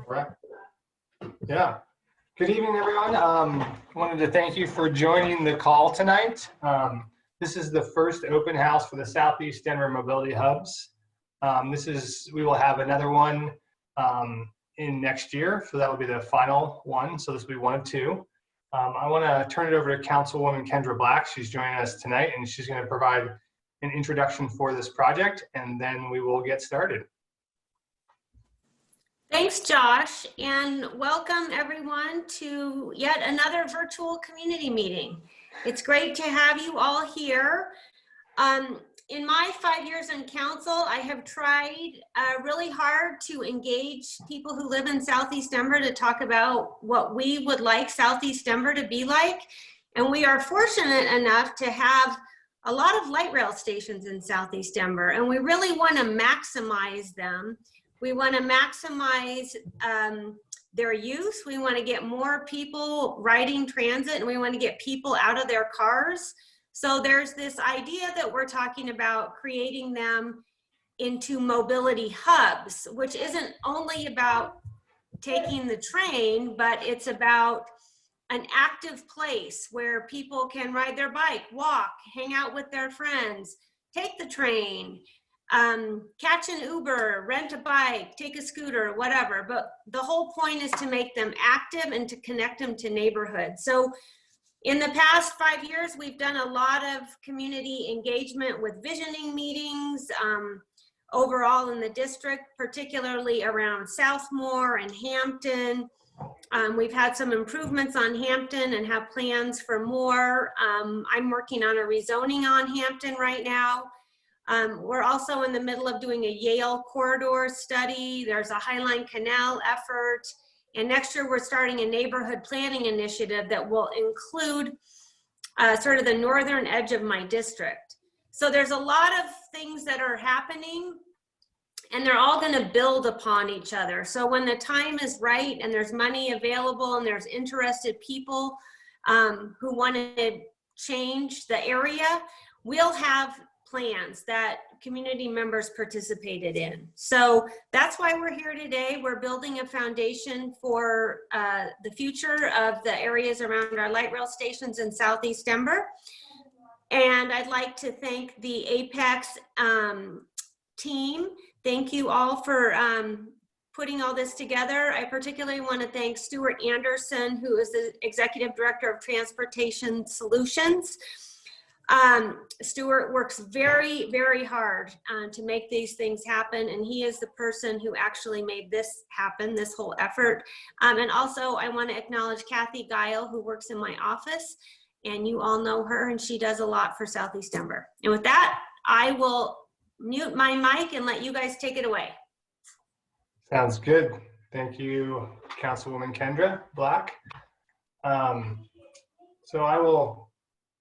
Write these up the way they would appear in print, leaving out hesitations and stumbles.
Right. Yeah. Good evening, everyone. Wanted to thank you for joining the call tonight. This is the first open house for the Southeast Denver Mobility Hubs. We will have another one in next year, so that will be the final one. So this will be one of two. I want to turn it over to Councilwoman Kendra Black. She's joining us tonight, and she's going to provide an introduction for this project, and then we will get started. Thanks, Josh, and welcome everyone to yet another virtual community meeting. It's great to have you all here. In my 5 years in council, I have tried really hard to engage people who live in Southeast Denver to talk about what we would like Southeast Denver to be like. And we are fortunate enough to have a lot of light rail stations in Southeast Denver, and we really want to maximize them. We want to maximize their use. We want to get more people riding transit, and we want to get people out of their cars. So there's this idea that we're talking about creating them into mobility hubs, which isn't only about taking the train, but it's about an active place where people can ride their bike, walk, hang out with their friends, take the train, catch an Uber, rent a bike, take a scooter, whatever. But the whole point is to make them active and to connect them to neighborhoods. So in the past 5 years, we've done a lot of community engagement with visioning meetings overall in the district, particularly around Southmoor and Hampton. We've had some improvements on Hampton and have plans for more. I'm working on a rezoning on Hampton right now. We're also in the middle of doing a Yale corridor study. There's a Highline Canal effort. And next year we're starting a neighborhood planning initiative that will include sort of the northern edge of my district. So there's a lot of things that are happening, and they're all going to build upon each other. So when the time is right and there's money available and there's interested people who want to change the area, we'll have plans that community members participated in. So that's why we're here today. We're building a foundation for the future of the areas around our light rail stations in Southeast Denver. And I'd like to thank the Apex team. Thank you all for putting all this together. I particularly want to thank Stuart Anderson, who is the Executive Director of Transportation Solutions. Stuart works very, very hard to make these things happen, and he is the person who actually made this happen, this whole effort. And also I want to acknowledge Kathy Guile, who works in my office, and you all know her, and she does a lot for Southeast Denver. And with that, I will mute my mic and let you guys take it away. Sounds good. Thank you, Councilwoman Kendra Black. So I will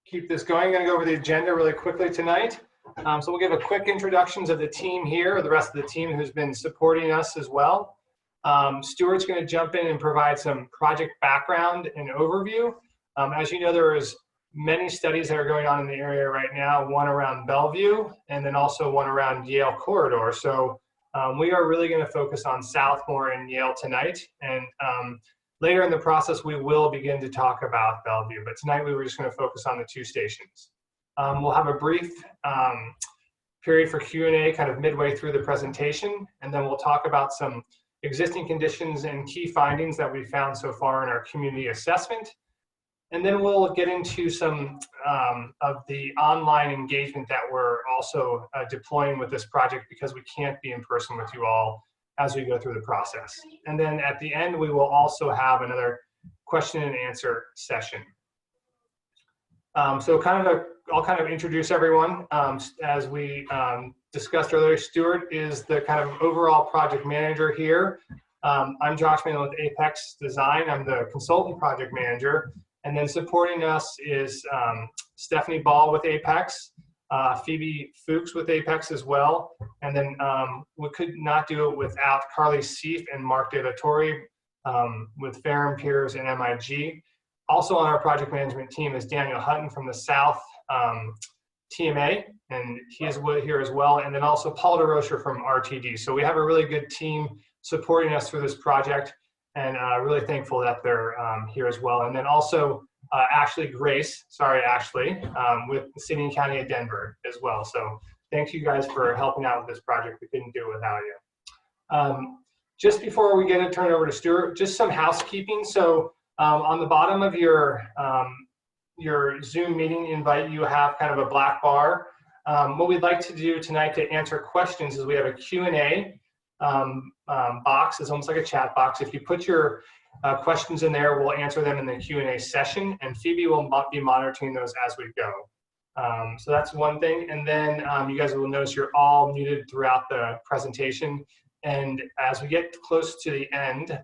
keep this going. I'm going to go over the agenda really quickly tonight. So we'll give a quick introductions of the team here, or the rest of the team who's been supporting us as well. Stuart's going to jump in and provide some project background and overview. As you know, there is many studies that are going on in the area right now, one around Bellevue and then also one around Yale corridor. So we are really going to focus on Southmoor and Yale tonight. And later in the process, we will begin to talk about Bellevue, but tonight we were just going to focus on the two stations. We'll have a brief period for Q&A kind of midway through the presentation, and then we'll talk about some existing conditions and key findings that we found so far in our community assessment. And then we'll get into some of the online engagement that we're also deploying with this project, because we can't be in person with you all as we go through the process. And then at the end, we will also have another question and answer session. So I'll kind of introduce everyone. As we discussed earlier, Stuart is the kind of overall project manager here. I'm Josh Mann with Apex Design. I'm the consultant project manager. And then supporting us is Stephanie Ball with Apex, Phoebe Fuchs with Apex as well. And then we could not do it without Carly Seif and Mark De La Torre with Ferrum Piers and MIG. Also on our project management team is Daniel Hutton from the South TMA, and he is here as well. And then also Paul DeRocher from RTD. So we have a really good team supporting us through this project, and really thankful that they're here as well. And then also Ashley Grace, sorry Ashley, with the City and County of Denver as well. So thank you guys for helping out with this project. We couldn't do it without you. Just before we turn it over to Stuart, just some housekeeping. So on the bottom of your Zoom meeting invite, you have kind of a black bar. What we'd like to do tonight to answer questions is we have a Q&A box. It's almost like a chat box. If you put your questions in there, we'll answer them in the Q&A session, and Phoebe will be monitoring those as we go. So that's one thing. And then you guys will notice you're all muted throughout the presentation. And as we get close to the end,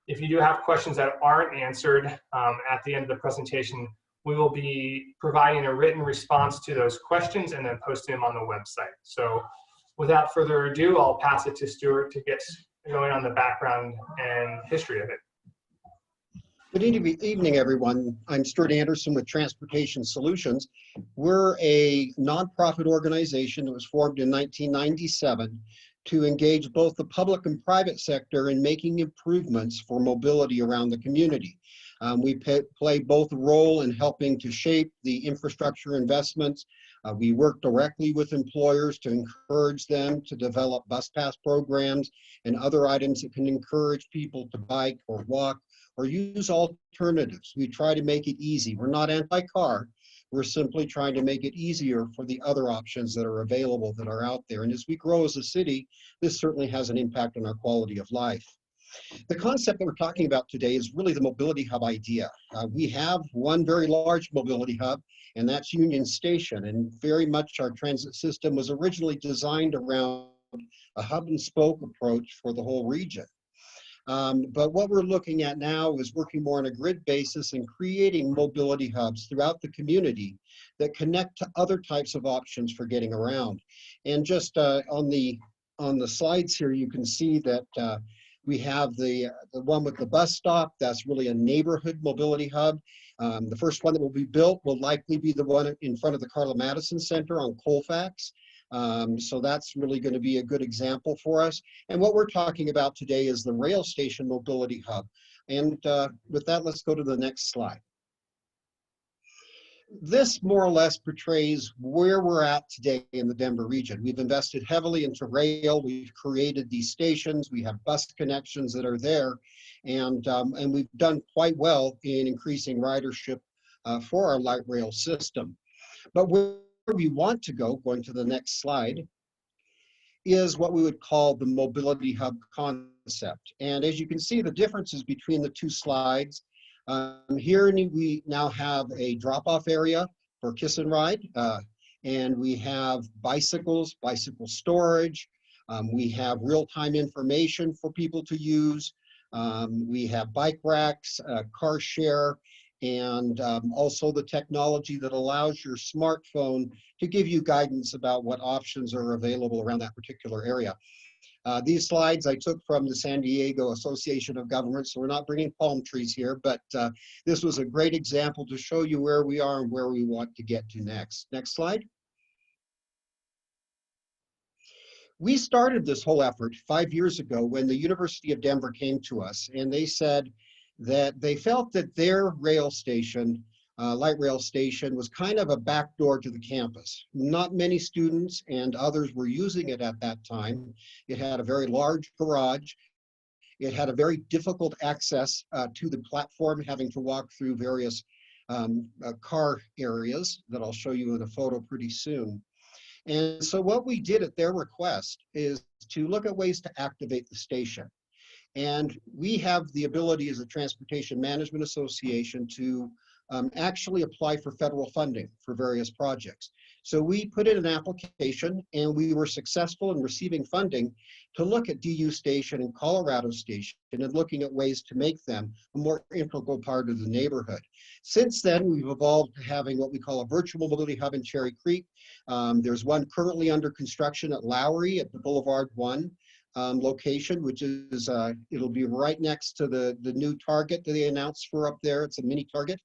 if you do have questions that aren't answered at the end of the presentation, we will be providing a written response to those questions and then posting them on the website. So without further ado, I'll pass it to Stuart to get going on the background and history of it. Good evening, everyone. I'm Stuart Anderson with Transportation Solutions. We're a nonprofit organization that was formed in 1997 to engage both the public and private sector in making improvements for mobility around the community. We play both a role in helping to shape the infrastructure investments. We work directly with employers to encourage them to develop bus pass programs and other items that can encourage people to bike or walk or use alternatives. We try to make it easy. We're not anti-car. We're simply trying to make it easier for the other options that are available that are out there. And as we grow as a city, this certainly has an impact on our quality of life. The concept that we're talking about today is really the mobility hub idea. We have one very large mobility hub, and that's Union Station. And very much our transit system was originally designed around a hub and spoke approach for the whole region. But what we're looking at now is working more on a grid basis and creating mobility hubs throughout the community that connect to other types of options for getting around. And just on the slides here, you can see that we have the one with the bus stop. That's really a neighborhood mobility hub. The first one that will be built will likely be the one in front of the Carla Madison Center on Colfax. So that's really going to be a good example for us. And what we're talking about today is the rail station mobility hub. And with that, let's go to the next slide. This more or less portrays where we're at today in the Denver region. We've invested heavily into rail. We've created these stations. We have bus connections that are there. And we've done quite well in increasing ridership for our light rail system. But where we want to go, going to the next slide, is what we would call the mobility hub concept. And as you can see, the differences between the two slides, here we now have a drop-off area for kiss and ride, and we have bicycles, bicycle storage, we have real-time information for people to use, we have bike racks, car share, and also the technology that allows your smartphone to give you guidance about what options are available around that particular area. These slides I took from the San Diego Association of Governments, so we're not bringing palm trees here, but this was a great example to show you where we are and where we want to get to next. Next slide. We started this whole effort 5 years ago when the University of Denver came to us, and they said that they felt that their rail station, light rail station, was kind of a backdoor to the campus. Not many students and others were using it at that time. It had a very large garage. It had a very difficult access to the platform, having to walk through various car areas that I'll show you in a photo pretty soon. And so what we did at their request is to look at ways to activate the station. And we have the ability as a Transportation Management Association to actually apply for federal funding for various projects. So we put in an application and we were successful in receiving funding to look at DU Station and Colorado Station and looking at ways to make them a more integral part of the neighborhood. Since then, we've evolved to having what we call a virtual mobility hub in Cherry Creek. There's one currently under construction at Lowry at the Boulevard 1 location, which is, it'll be right next to the new Target that they announced for up there. It's a mini Target.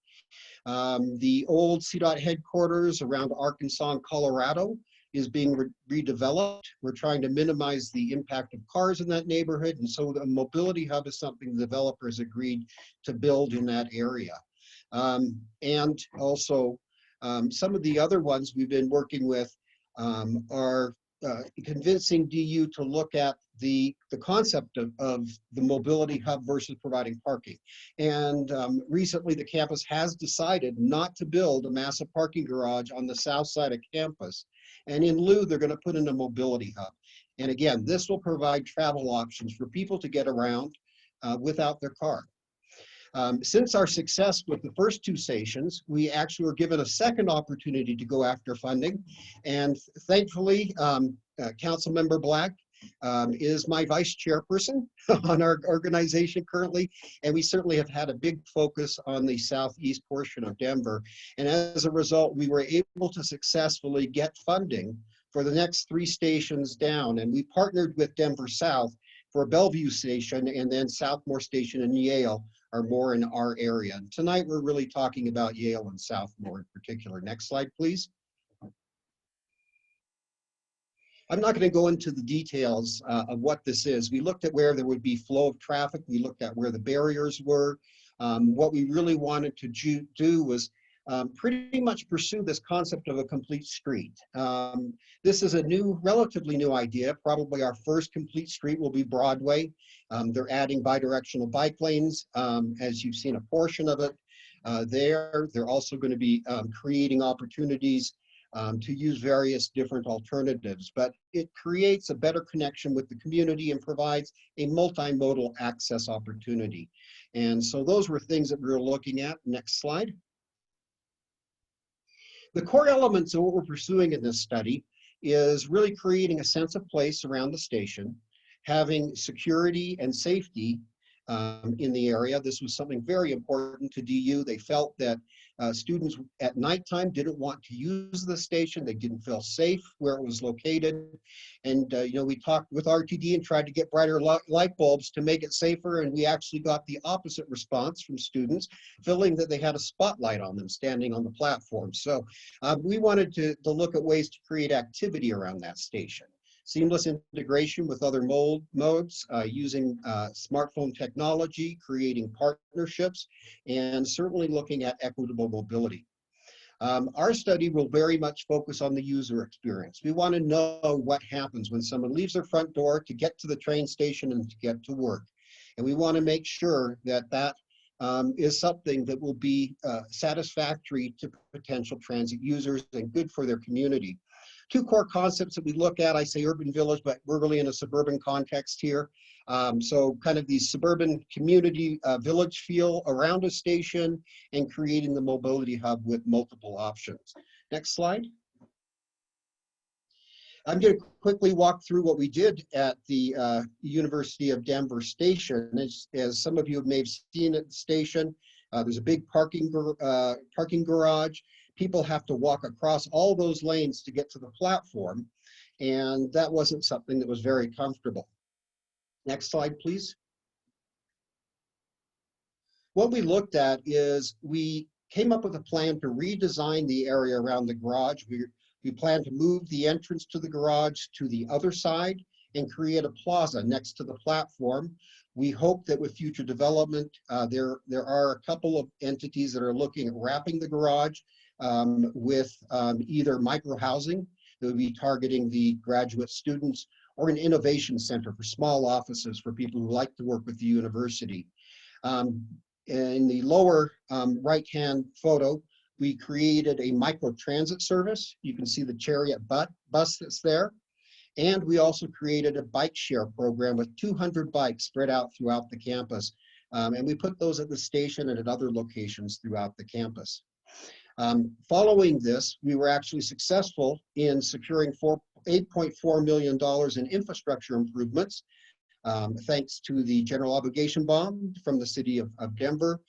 The old CDOT headquarters around Arkansas and Colorado is being redeveloped. We're trying to minimize the impact of cars in that neighborhood. And so the mobility hub is something the developers agreed to build in that area. And also some of the other ones we've been working with are convincing DU to look at the concept of the mobility hub versus providing parking. And recently the campus has decided not to build a massive parking garage on the south side of campus. And in lieu, they're going to put in a mobility hub. And again, this will provide travel options for people to get around without their car. Since our success with the first two stations, we actually were given a second opportunity to go after funding. And thankfully, Councilmember Black is my vice chairperson on our organization currently. And we certainly have had a big focus on the southeast portion of Denver. And as a result, we were able to successfully get funding for the next 3 stations down. And we partnered with Denver South for a Bellevue station, and then Southmoor Station and Yale are more in our area. And tonight, we're really talking about Yale and Southmoor in particular. Next slide, please. I'm not going to go into the details of what this is. We looked at where there would be flow of traffic. We looked at where the barriers were. What we really wanted to do was pretty much pursue this concept of a complete street. This is a relatively new idea. Probably our first complete street will be Broadway. They're adding bidirectional bike lanes, as you've seen a portion of it there. They're also going to be creating opportunities to use various different alternatives, but it creates a better connection with the community and provides a multimodal access opportunity. And so those were things that we were looking at. Next slide. The core elements of what we're pursuing in this study is really creating a sense of place around the station, having security and safety in the area. This was something very important to DU. They felt that students at nighttime didn't want to use the station. They didn't feel safe where it was located. And you know, we talked with RTD and tried to get brighter light bulbs to make it safer. And we actually got the opposite response from students, feeling that they had a spotlight on them standing on the platform. So we wanted to look at ways to create activity around that station. Seamless integration with other modes, using smartphone technology, creating partnerships, and certainly looking at equitable mobility. Our study will very much focus on the user experience. We want to know what happens when someone leaves their front door to get to the train station and to get to work. And we want to make sure that that is something that will be satisfactory to potential transit users and good for their community. 2 core concepts that we look at, I say urban village, but we're really in a suburban context here. So kind of the suburban community village feel around a station and creating the mobility hub with multiple options. Next slide. I'm going to quickly walk through what we did at the University of Denver station. As some of you may have seen at the station, there's a big parking garage. People have to walk across all those lanes to get to the platform, and that wasn't something that was very comfortable. Next slide, please. What we looked at is we came up with a plan to redesign the area around the garage. We plan to move the entrance to the garage to the other side and create a plaza next to the platform. We hope that with future development, there are a couple of entities that are looking at wrapping the garage with either micro-housing that would be targeting the graduate students, or an innovation center for small offices for people who like to work with the university. In the lower right-hand photo, we created a micro-transit service. You can see the Chariot bus that's there. And we also created a bike share program with 200 bikes spread out throughout the campus. And we put those at the station and at other locations throughout the campus. Following this, we were actually successful in securing $8.4 million in infrastructure improvements, thanks to the general obligation bond from the city of Denver.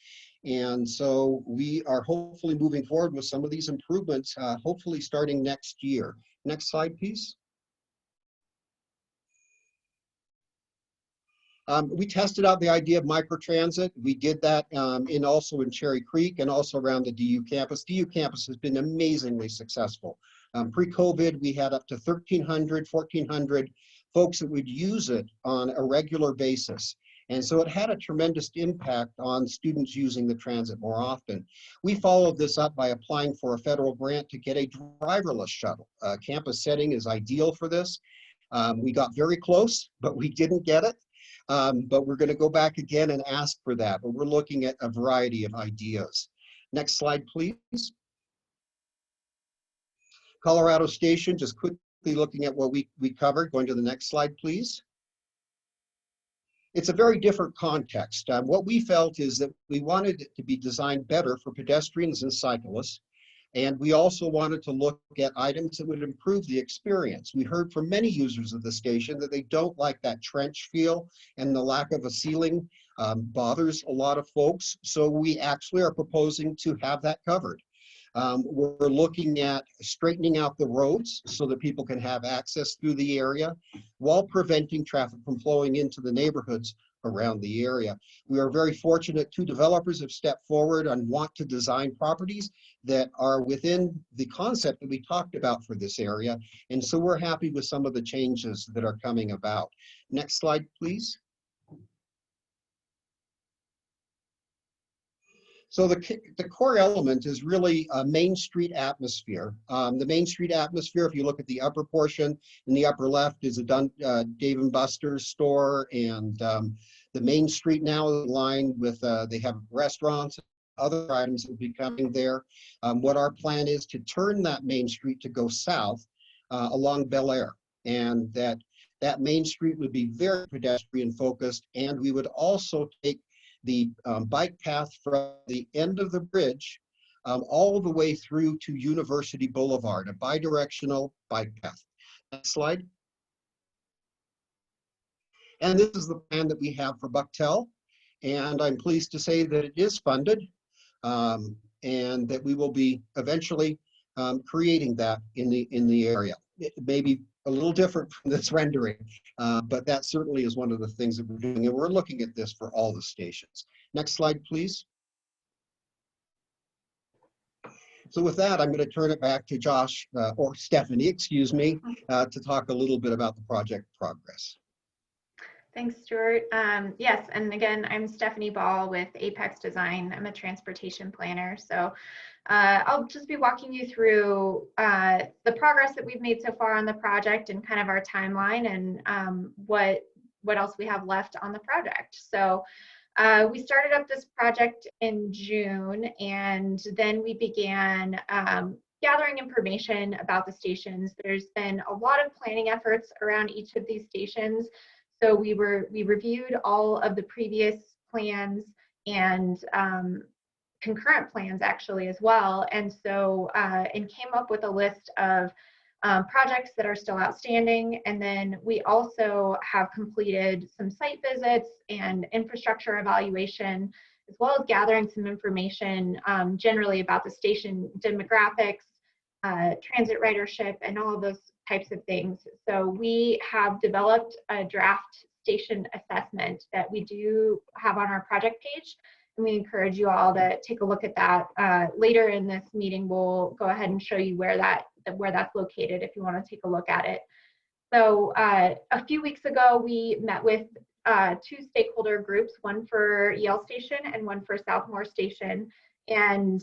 And so we are hopefully moving forward with some of these improvements, hopefully starting next year. Next slide, please. We tested out the idea of microtransit. We did that also in Cherry Creek and also around the DU campus. DU campus has been amazingly successful Pre-COVID, we had up to 1,300, 1,400 folks that would use it on a regular basis. And so it had a tremendous impact on students using the transit more often. We followed this up by applying for a federal grant to get a driverless shuttle. Campus setting is ideal for this. We got very close, but we didn't get it. But we're going to go back again and ask for that. But we're looking at a variety of ideas. Next slide, please. Colorado Station, just quickly looking at what we covered. Going to the next slide, please. It's a very different context. What we felt is that we wanted it to be designed better for pedestrians and cyclists. And we also wanted to look at items that would improve the experience. We heard from many users of the station that they don't like that trench feel, and the lack of a ceiling bothers a lot of folks. So we actually are proposing to have that covered. We're looking at straightening out the roads so that people can have access through the area while preventing traffic from flowing into the neighborhoods around the area. We are very fortunate. 2 developers have stepped forward and want to design properties that are within the concept that we talked about for this area. And so we're happy with some of the changes that are coming about. Next slide, please. So the core element is really a Main Street atmosphere. The Main Street atmosphere, if you look at the upper portion, in the upper left is a Dave & Buster's store, and the Main Street now is lined with, they have restaurants, other items that will be coming there. What our plan is to turn that Main Street to go south along Bel Air, and that Main Street would be very pedestrian focused, and we would also take the bike path from the end of the bridge all the way through to University Boulevard, a bidirectional bike path. Next slide. And this is the plan that we have for Bucktel. And I'm pleased to say that it is funded and that we will be eventually creating that in the area. It may be a little different from this rendering, but that certainly is one of the things that we're doing, and we're looking at this for all the stations. Next slide, please. So with that, I'm going to turn it back to Josh, or Stephanie, excuse me, to talk a little bit about the project progress. Thanks, Stuart. Yes, and again, I'm Stephanie Ball with Apex Design. I'm a transportation planner. So I'll just be walking you through the progress that we've made so far on the project and kind of our timeline and what else we have left on the project. So we started up this project in June, and then we began gathering information about the stations. There's been a lot of planning efforts around each of these stations. So we reviewed all of the previous plans and concurrent plans actually as well, and so and came up with a list of projects that are still outstanding. And then we also have completed some site visits and infrastructure evaluation, as well as gathering some information generally about the station demographics, transit ridership, and all of those types of things. So we have developed a draft station assessment that we do have on our project page, and we encourage you all to take a look at that. Later in this meeting, we'll go ahead and show you where that's located if you want to take a look at it. So a few weeks ago, we met with 2 stakeholder groups, one for Yale Station and one for Southmoor Station, and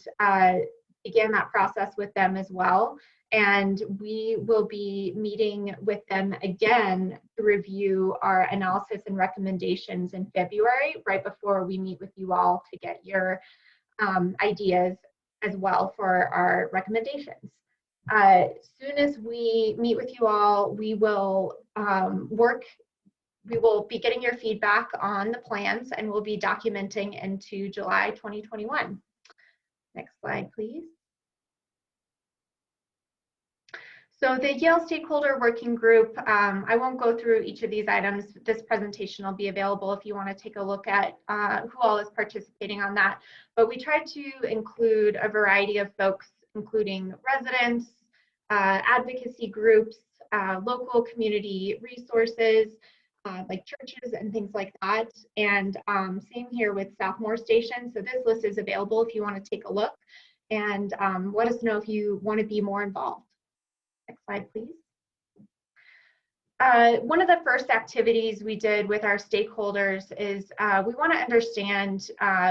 began that process with them as well. And we will be meeting with them again to review our analysis and recommendations in February, right before we meet with you all to get your ideas as well for our recommendations. As soon as we meet with you all, we will be getting your feedback on the plans, and we'll be documenting into July 2021. Next slide, please. So the Yale Stakeholder Working Group, I won't go through each of these items. This presentation will be available if you want to take a look at who all is participating on that. But we tried to include a variety of folks, including residents, advocacy groups, local community resources, like churches and things like that. And same here with Southmoor Station. So this list is available if you want to take a look, and let us know if you want to be more involved. Next slide, please. One of the first activities we did with our stakeholders is we want to understand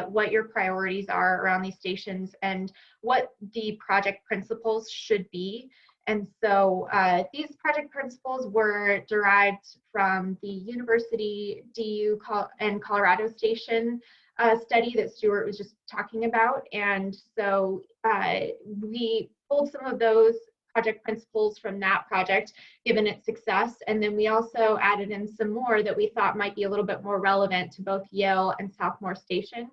what your priorities are around these stations and what the project principles should be. And so these project principles were derived from the University DU and Colorado Station study that Stuart was just talking about. And so we pulled some of those project principles from that project, given its success. And then we also added in some more that we thought might be a little bit more relevant to both Yale and Southmoor Station.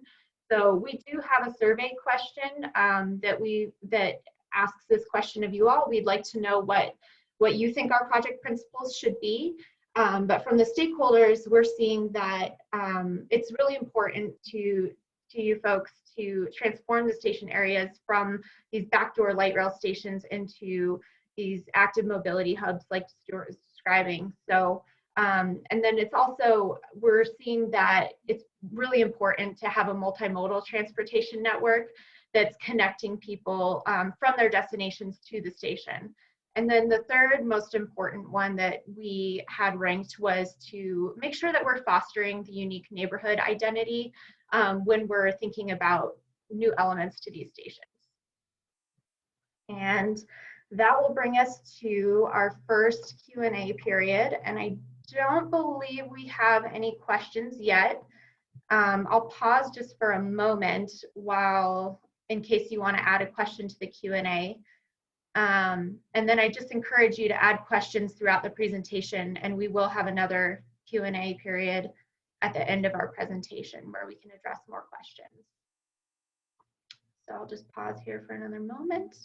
So we do have a survey question that asks this question of you all. We'd like to know what you think our project principles should be. But from the stakeholders, we're seeing that it's really important to you folks to transform the station areas from these backdoor light rail stations into these active mobility hubs like Stuart was describing. So, and then it's also, we're seeing that it's really important to have a multimodal transportation network that's connecting people from their destinations to the station. And then the third most important one that we had ranked was to make sure that we're fostering the unique neighborhood identity when we're thinking about new elements to these stations. And that will bring us to our first Q&A period. And I don't believe we have any questions yet. I'll pause just for a moment in case you want to add a question to the Q&A. And then I just encourage you to add questions throughout the presentation, and we will have another Q&A period at the end of our presentation where we can address more questions. So I'll just pause here for another moment.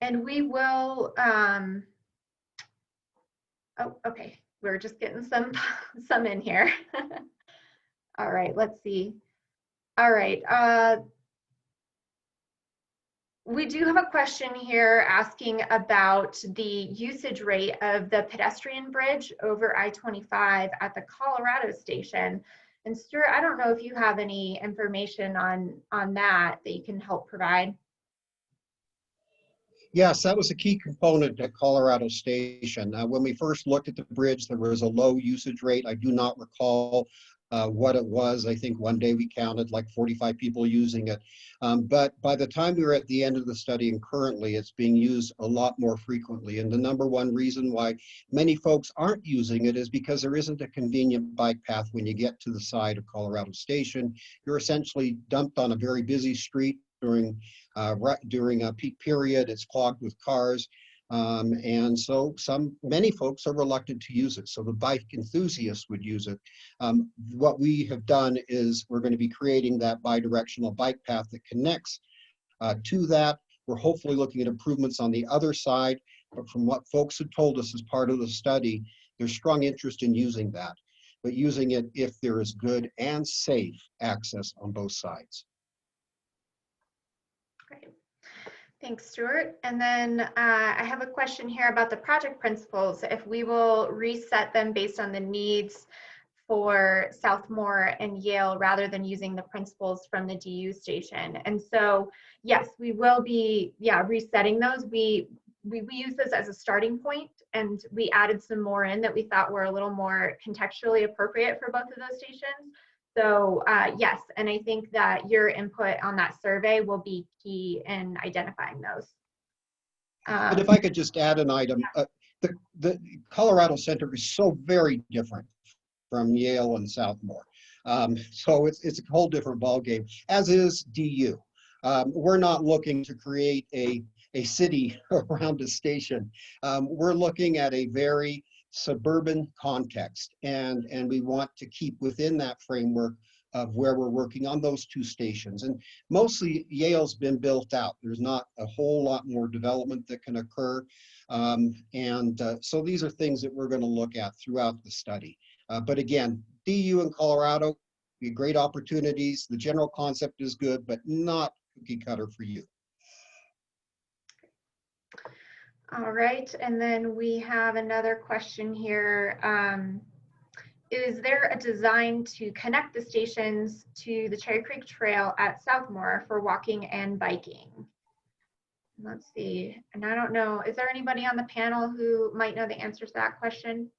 And we will, oh, okay, we're just getting some in here. All right, let's see. All right, we do have a question here asking about the usage rate of the pedestrian bridge over I-25 at the Colorado Station. And Stuart, I don't know if you have any information on that you can help provide. Yes, that was a key component at Colorado Station. When we first looked at the bridge, there was a low usage rate. I do not recall what it was. I think one day we counted like 45 people using it. But by the time we were at the end of the study and currently, it's being used a lot more frequently. And the number one reason why many folks aren't using it is because there isn't a convenient bike path when you get to the side of Colorado Station. You're essentially dumped on a very busy street during a peak period. It's clogged with cars. And so many folks are reluctant to use it. So the bike enthusiasts would use it. What we have done is we're going to be creating that bidirectional bike path that connects to that. We're hopefully looking at improvements on the other side, but from what folks had told us as part of the study, there's strong interest in using that, but using it if there is good and safe access on both sides. Great. Thanks, Stuart. And then I have a question here about the project principles. If we will reset them based on the needs for Southmoor and Yale rather than using the principles from the DU station. And so, yes, we will be, resetting those. We use this as a starting point, and we added some more in that we thought were a little more contextually appropriate for both of those stations. So yes, and I think that your input on that survey will be key in identifying those. But if I could just add an item, the Colorado Center is so very different from Yale and Southmoor. So it's a whole different ballgame, as is DU. We're not looking to create a city around a station. We're looking at a very suburban context, and we want to keep within that framework of where we're working on those two stations. And mostly Yale's been built out. There's not a whole lot more development that can occur. So these are things that we're going to look at throughout the study. But again, DU and Colorado, be great opportunities. The general concept is good, but not cookie cutter for you. All right, and then we have another question here. Is there a design to connect the stations to the Cherry Creek Trail at Southmoor for walking and biking? Let's see, and I don't know, is there anybody on the panel who might know the answer to that question?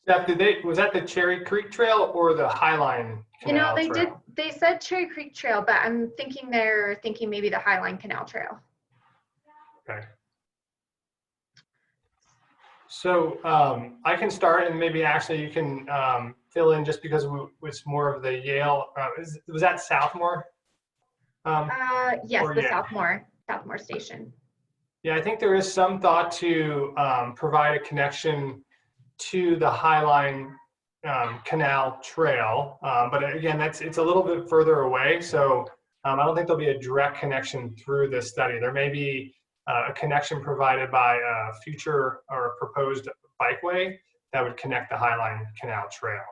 Steph, was that the Cherry Creek Trail or the Highline Canal Trail? They said Cherry Creek Trail, but I'm thinking they're thinking maybe the Highline Canal Trail. Okay. So I can start, and maybe actually you can fill in, just because it's more of the Yale. Was that Southmoor? Yes, or the yeah. Southmoor Station. Yeah, I think there is some thought to provide a connection to the Highline Canal Trail, but again, it's a little bit further away, so I don't think there'll be a direct connection through this study. There may be a connection provided by a future or a proposed bikeway that would connect the Highline Canal Trail,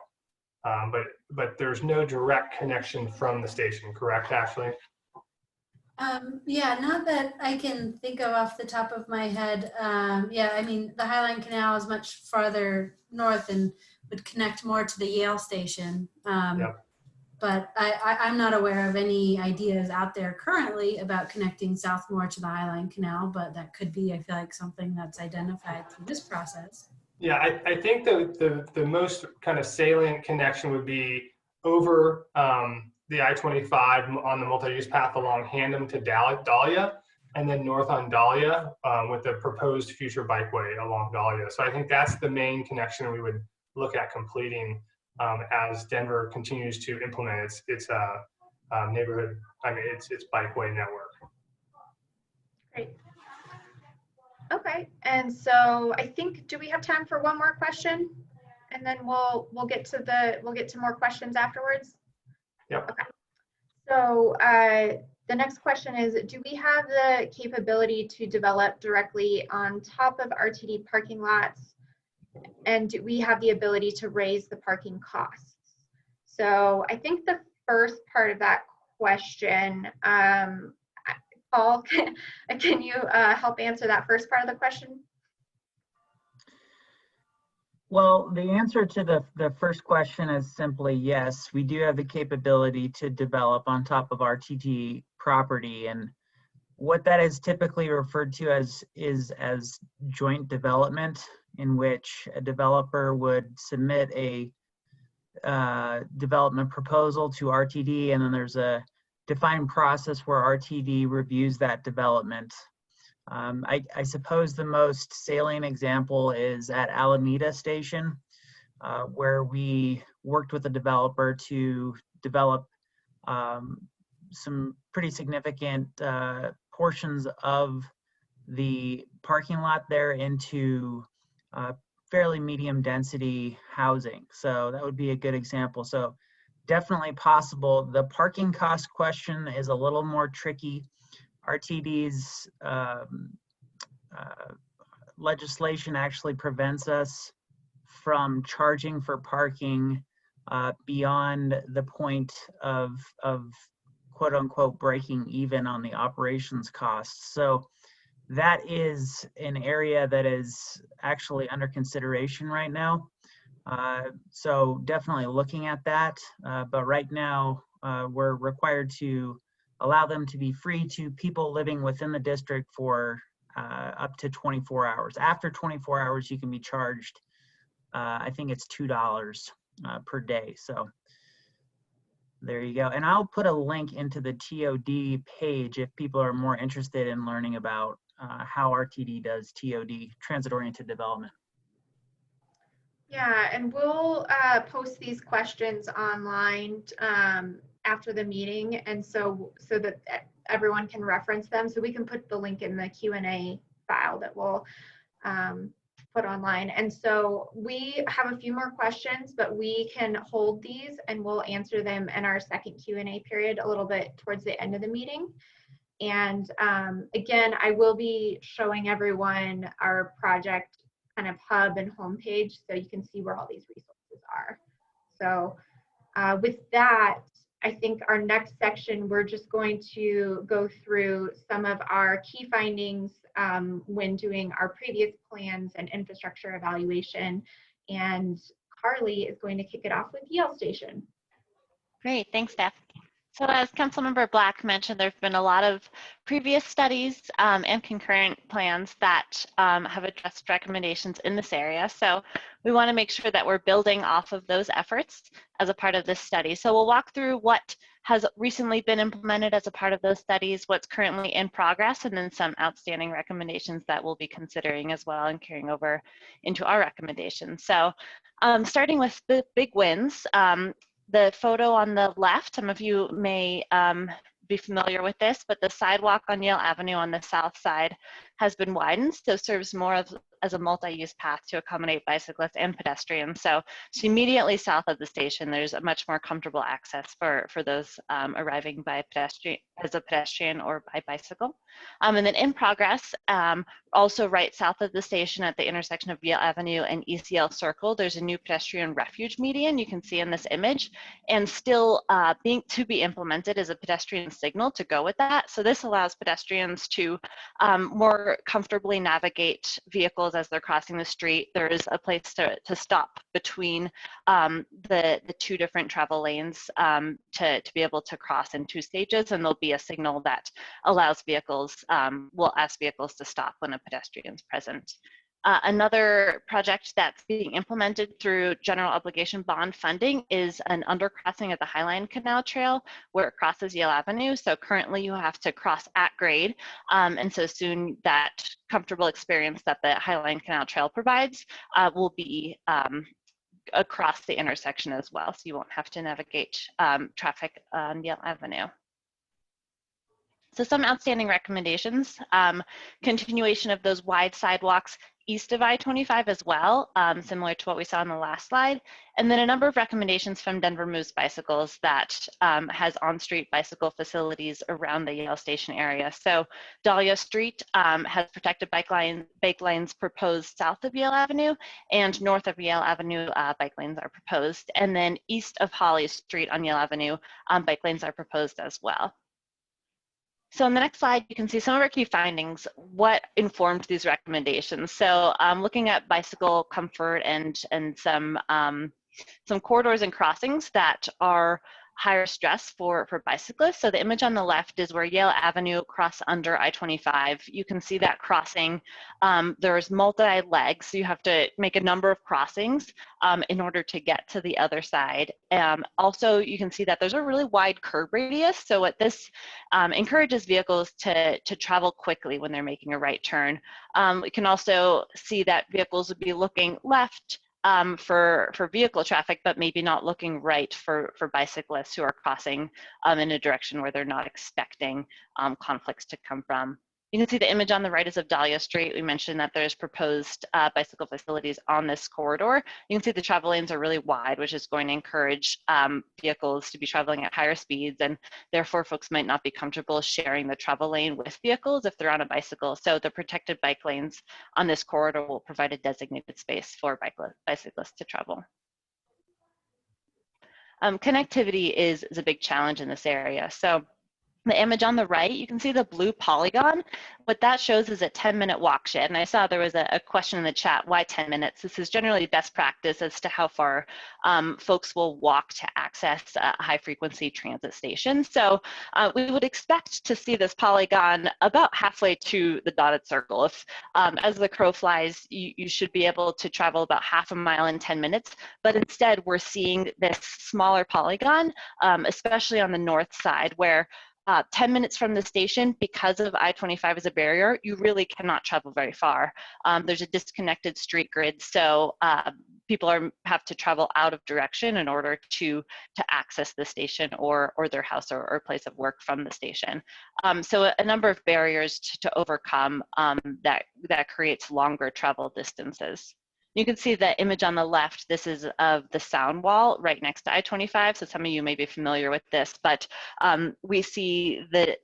but there's no direct connection from the station. Correct, Ashley? Yeah, not that I can think of off the top of my head. Yeah, I mean, the Highline Canal is much farther north and would connect more to the Yale station. Yep. But I'm not aware of any ideas out there currently about connecting Southmoor to the Highline Canal, but that could be, I feel like, something that's identified through this process. Yeah, I think the most kind of salient connection would be over the I-25 on the multi-use path along Handham to Dahlia, and then north on Dahlia with the proposed future bikeway along Dahlia. So I think that's the main connection we would look at completing as Denver continues to implement its neighborhood, its bikeway network. Great. Okay, and so I think, do we have time for one more question? And then we'll get to more questions afterwards. Yep. Okay. So the next question is, do we have the capability to develop directly on top of RTD parking lots? And do we have the ability to raise the parking costs? So I think the first part of that question, Paul, can you help answer that first part of the question? Well, the answer to the first question is simply yes. We do have the capability to develop on top of RTD property, and what that is typically referred to as joint development, in which a developer would submit a development proposal to RTD, and then there's a defined process where RTD reviews that development. I suppose the most salient example is at Alameda Station, where we worked with a developer to develop some pretty significant portions of the parking lot there into fairly medium density housing. So that would be a good example. So definitely possible. The parking cost question is a little more tricky. RTD's legislation actually prevents us from charging for parking beyond the point of quote unquote breaking even on the operations costs. So that is an area that is actually under consideration right now. So definitely looking at that, but right now we're required to allow them to be free to people living within the district for up to 24 hours. After 24 hours, you can be charged, I think it's $2 per day. So there you go. And I'll put a link into the TOD page if people are more interested in learning about how RTD does TOD, transit-oriented development. Yeah, and we'll post these questions online after the meeting, and so that everyone can reference them. So we can put the link in the Q&A file that we'll put online. And so we have a few more questions, but we can hold these and we'll answer them in our second Q&A period a little bit towards the end of the meeting. And again, I will be showing everyone our project kind of hub and homepage so you can see where all these resources are. So with that, I think our next section, we're just going to go through some of our key findings when doing our previous plans and infrastructure evaluation. And Carly is going to kick it off with Yale Station. Great, thanks, Steph. So as Councilmember Black mentioned, there have been a lot of previous studies and concurrent plans that have addressed recommendations in this area. So we want to make sure that we're building off of those efforts as a part of this study. So we'll walk through what has recently been implemented as a part of those studies, what's currently in progress, and then some outstanding recommendations that we'll be considering as well and carrying over into our recommendations. So starting with the big wins, the photo on the left, some of you may be familiar with this, but the sidewalk on Yale Avenue on the south side has been widened, so serves more as a multi-use path to accommodate bicyclists and pedestrians. So immediately south of the station, there's a much more comfortable access for those arriving by pedestrian, as a pedestrian or by bicycle. And then in progress, also right south of the station at the intersection of Yale Avenue and East Yale Circle, there's a new pedestrian refuge median you can see in this image, and still to be implemented as a pedestrian signal to go with that. So this allows pedestrians to more comfortably navigate vehicles as they're crossing the street. There is a place to stop between the two different travel lanes to be able to cross in 2 stages, and there'll be a signal that allows vehicles, will ask vehicles to stop when a pedestrian is present. Another project that's being implemented through general obligation bond funding is an undercrossing of the Highline Canal Trail where it crosses Yale Avenue. So currently you have to cross at grade. And so soon that comfortable experience that the Highline Canal Trail provides will be across the intersection as well. So you won't have to navigate traffic on Yale Avenue. So some outstanding recommendations, continuation of those wide sidewalks east of I-25 as well, similar to what we saw on the last slide. And then a number of recommendations from Denver Moves Bicycles that has on-street bicycle facilities around the Yale Station area. So Dahlia Street has protected bike lanes proposed south of Yale Avenue, and north of Yale Avenue, bike lanes are proposed. And then east of Holly Street on Yale Avenue, bike lanes are proposed as well. So on the next slide, you can see some of our key findings, what informed these recommendations. So looking at bicycle comfort and some corridors and crossings that are higher stress for bicyclists. So the image on the left is where Yale Avenue cross under I-25. You can see that crossing. There's multi-legs, so you have to make a number of crossings in order to get to the other side. Also, you can see that there's a really wide curb radius. So what this encourages vehicles to travel quickly when they're making a right turn. We can also see that vehicles would be looking left for vehicle traffic, but maybe not looking right for bicyclists who are crossing in a direction where they're not expecting conflicts to come from. You can see the image on the right is of Dahlia Street. We mentioned that there's proposed bicycle facilities on this corridor. You can see the travel lanes are really wide, which is going to encourage vehicles to be traveling at higher speeds, and therefore folks might not be comfortable sharing the travel lane with vehicles if they're on a bicycle. So the protected bike lanes on this corridor will provide a designated space for bicyclists to travel. Connectivity is a big challenge in this area. So the image on the right, you can see the blue polygon. What that shows is a 10-minute walk shed. And I saw there was a question in the chat, why 10 minutes? This is generally best practice as to how far folks will walk to access a high-frequency transit station. So we would expect to see this polygon about halfway to the dotted circle. If, as the crow flies, you should be able to travel about half a mile in 10 minutes. But instead, we're seeing this smaller polygon, especially on the north side, where 10 minutes from the station, because of I-25 as a barrier, you really cannot travel very far. There's a disconnected street grid, so people have to travel out of direction in order to access the station or their house or place of work from the station. So a number of barriers to overcome that creates longer travel distances. You can see the image on the left. This is of the sound wall right next to I-25. So some of you may be familiar with this, but we see the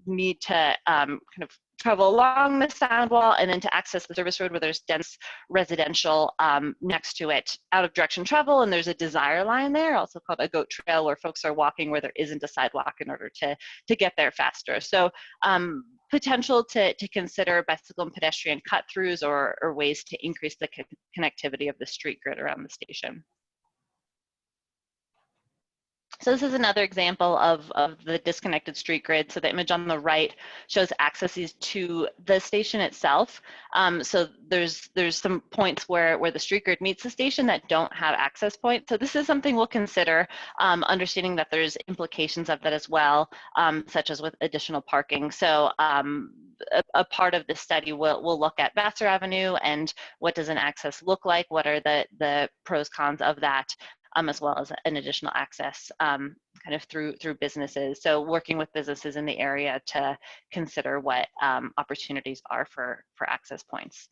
need to kind of travel along the sound wall and then to access the service road where there's dense residential next to it. Out of direction travel, and there's a desire line there, also called a goat trail, where folks are walking where there isn't a sidewalk in order to get there faster. So potential to consider bicycle and pedestrian cut-throughs or ways to increase the connectivity of the street grid around the station. So this is another example of the disconnected street grid. So the image on the right shows accesses to the station itself. So there's some points where the street grid meets the station that don't have access points. So this is something we'll consider, understanding that there's implications of that as well, such as with additional parking. So a part of the study will look at Vassar Avenue and what does an access look like? What are the pros, cons of that? As well as an additional access kind of through businesses. So working with businesses in the area to consider what opportunities are for access points.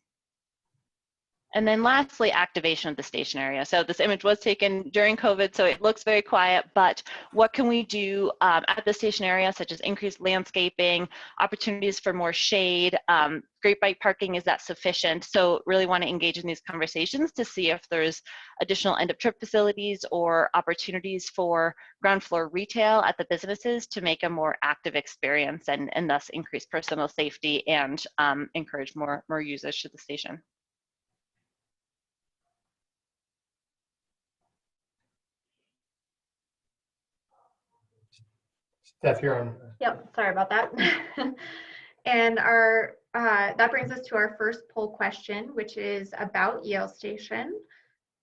And then lastly, activation of the station area. So this image was taken during COVID, so it looks very quiet, but what can we do at the station area, such as increased landscaping, opportunities for more shade, great bike parking, is that sufficient? So really want to engage in these conversations to see if there's additional end of trip facilities or opportunities for ground floor retail at the businesses to make a more active experience and thus increase personal safety and encourage more usage to the station. Steph, you're on. Yep, sorry about that. And our that brings us to our first poll question, which is about Yale Station.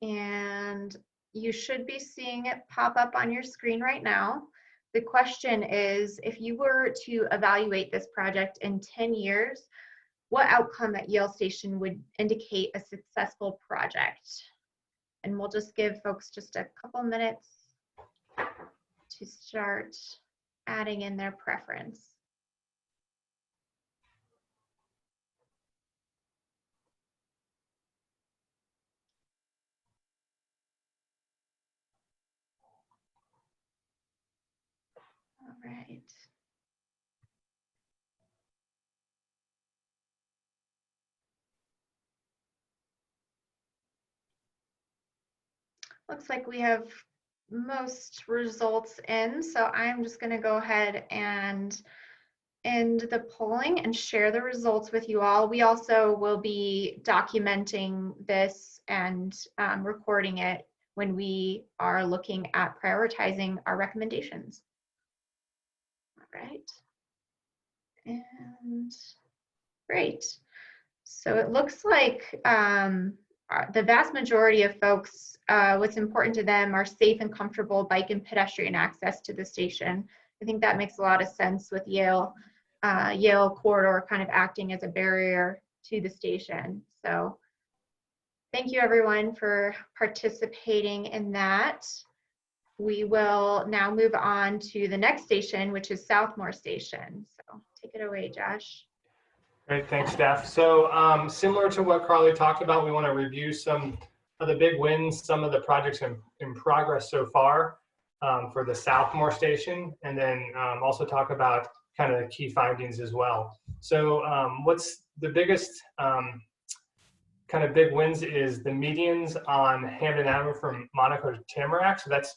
And you should be seeing it pop up on your screen right now. The question is, if you were to evaluate this project in 10 years, what outcome at Yale Station would indicate a successful project? And we'll just give folks just a couple minutes to start adding in their preference. All right. Looks like we have most results in, so I'm just going to go ahead and end the polling and share the results with you all. We also will be documenting this and recording it when we are looking at prioritizing our recommendations. All right. And great. So it looks like the vast majority of folks, what's important to them are safe and comfortable bike and pedestrian access to the station. I think that makes a lot of sense with Yale corridor kind of acting as a barrier to the station. So thank you everyone for participating in that. We will now move on to the next station, which is Southmoor Station. So take it away, Josh. Great, thanks, Steph. So similar to what Carly talked about, we want to review some of the big wins, some of the projects in progress so far for the Southmoor Station, and then also talk about kind of the key findings as well. So what's the biggest kind of big wins is the medians on Hamden Avenue from Monaco to Tamarack. So that's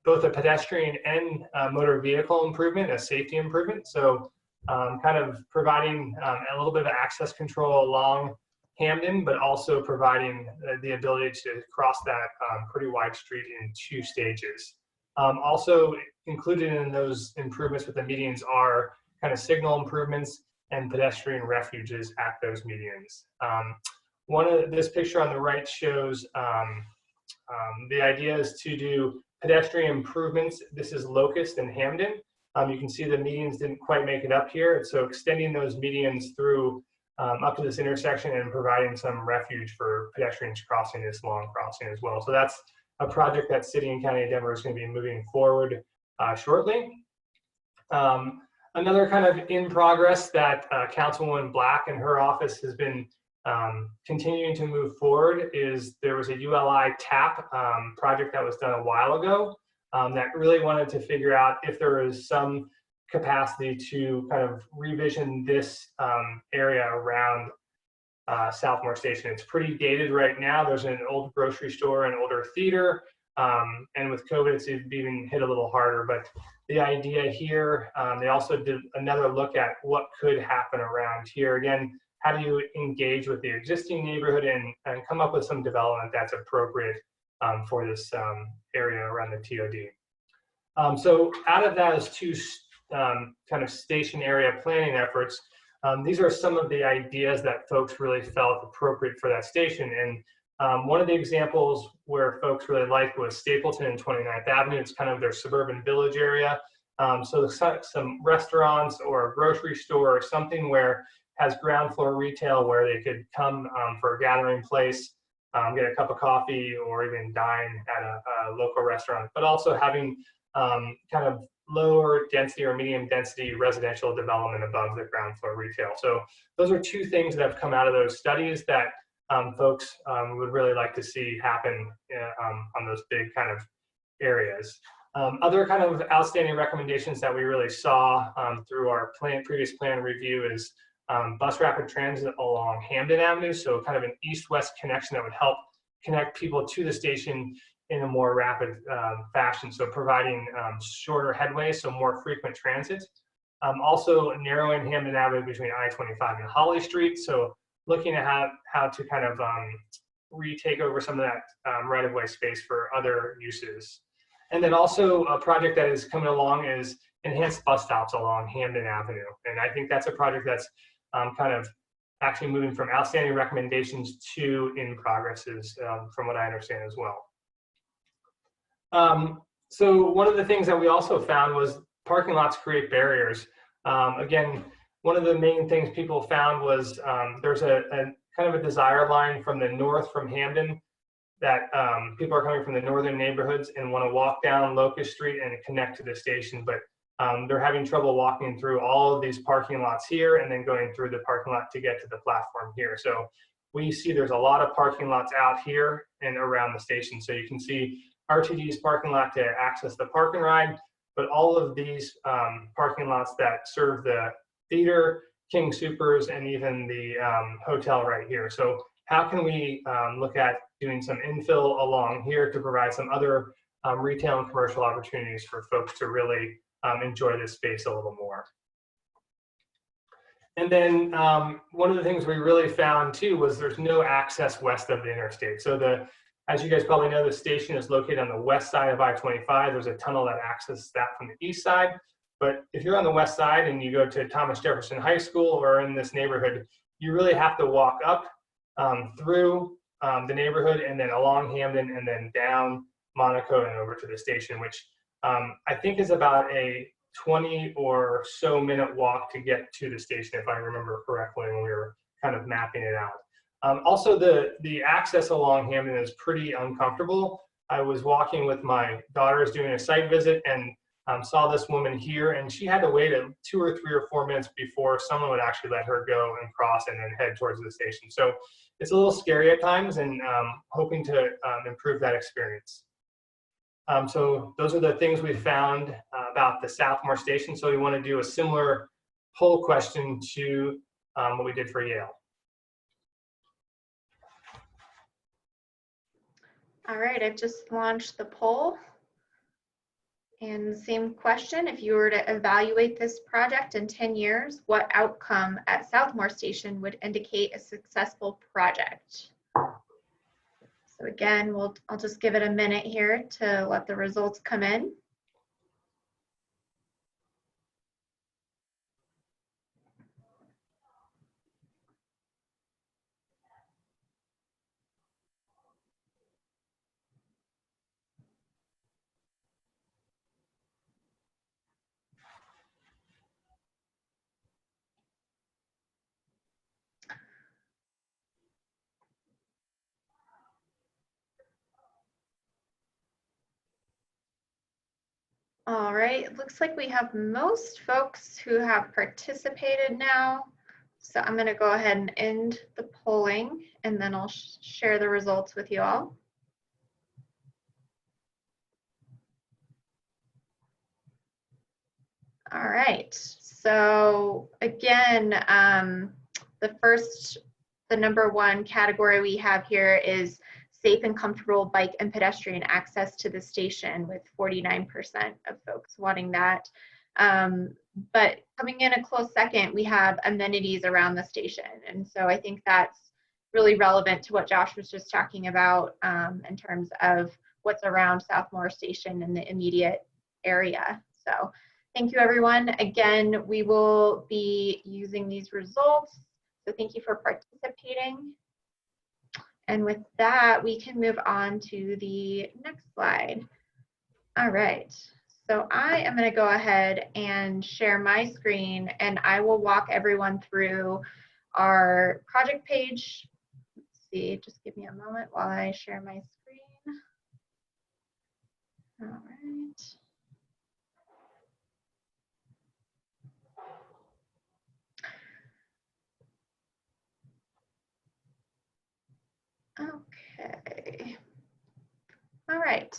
both a pedestrian and motor vehicle improvement, a safety improvement. So kind of providing a little bit of access control along Hamden, but also providing the ability to cross that pretty wide street in 2 stages. Also included in those improvements with the medians are kind of signal improvements and pedestrian refuges at those medians. This picture on the right shows the idea is to do pedestrian improvements. This is Locust and Hamden. You can see the medians didn't quite make it up here. So extending those medians through up to this intersection and providing some refuge for pedestrians crossing this long crossing as well. So that's a project that City and County of Denver is going to be moving forward shortly. Another kind of in progress that Councilwoman Black and her office has been continuing to move forward is there was a ULI TAP project that was done a while ago that really wanted to figure out if there is some capacity to kind of revision this area around Southmoor Station. It's pretty dated right now. There's an old grocery store, an older theater, and with COVID, it's even hit a little harder. But the idea here, they also did another look at what could happen around here. Again, how do you engage with the existing neighborhood and come up with some development that's appropriate for this area around the TOD. So out of that is two kind of station area planning efforts. These are some of the ideas that folks really felt appropriate for that station. And one of the examples where folks really liked was Stapleton and 29th Avenue. It's kind of their suburban village area. So some restaurants or a grocery store or something where has ground floor retail where they could come for a gathering place, get a cup of coffee or even dine at a local restaurant, but also having kind of lower density or medium density residential development above the ground floor retail. So those are two things that have come out of those studies that folks would really like to see happen on those big kind of areas. Other kind of outstanding recommendations that we really saw through our previous plan review is bus rapid transit along Hamden Avenue. So kind of an east-west connection that would help connect people to the station in a more rapid fashion. So providing shorter headways, so more frequent transit. Also narrowing Hamden Avenue between I-25 and Holly Street. So looking at how to kind of retake over some of that right-of-way space for other uses. And then also a project that is coming along is enhanced bus stops along Hamden Avenue. And I think that's a project that's kind of actually moving from outstanding recommendations to in progresses from what I understand as well. So one of the things that we also found was parking lots create barriers. Again, one of the main things people found was there's a kind of a desire line from the north from Hamden that people are coming from the northern neighborhoods and want to walk down Locust Street and connect to the station, but they're having trouble walking through all of these parking lots here and then going through the parking lot to get to the platform here. So we see there's a lot of parking lots out here and around the station. So you can see RTD's parking lot to access the park and ride, but all of these parking lots that serve the theater, King Supers, and even the hotel right here. So how can we look at doing some infill along here to provide some other retail and commercial opportunities for folks to really enjoy this space a little more. And then one of the things we really found too was there's no access west of the interstate. So as you guys probably know, the station is located on the west side of I-25. There's a tunnel that accesses that from the east side. But if you're on the west side and you go to Thomas Jefferson High School or in this neighborhood, you really have to walk up through the neighborhood and then along Hamden and then down Monaco and over to the station, which I think is about a 20 or so minute walk to get to the station, if I remember correctly when we were kind of mapping it out. Also, the access along Hamden is pretty uncomfortable. I was walking with my daughters doing a site visit and saw this woman here, and she had to wait 2 or 3 or 4 minutes before someone would actually let her go and cross and then head towards the station. So it's a little scary at times, and hoping to improve that experience. So those are the things we found about the Southmoor Station. So we want to do a similar poll question to what we did for Yale. All right, I've just launched the poll. And same question, if you were to evaluate this project in 10 years, what outcome at Southmoor Station would indicate a successful project? So again, I'll just give it a minute here to let the results come in. All right, it looks like we have most folks who have participated now. So I'm going to go ahead and end the polling, and then I'll share the results with you all. All right, so again, the number one category we have here is safe and comfortable bike and pedestrian access to the station, with 49% of folks wanting that. But coming in a close second, we have amenities around the station. And so I think that's really relevant to what Josh was just talking about in terms of what's around Southmoor Station and the immediate area. So thank you, everyone. Again, we will be using these results. So thank you for participating. And with that, we can move on to the next slide. All right. So I am going to go ahead and share my screen, and I will walk everyone through our project page. Let's see, just give me a moment while I share my screen. All right. Okay. All right.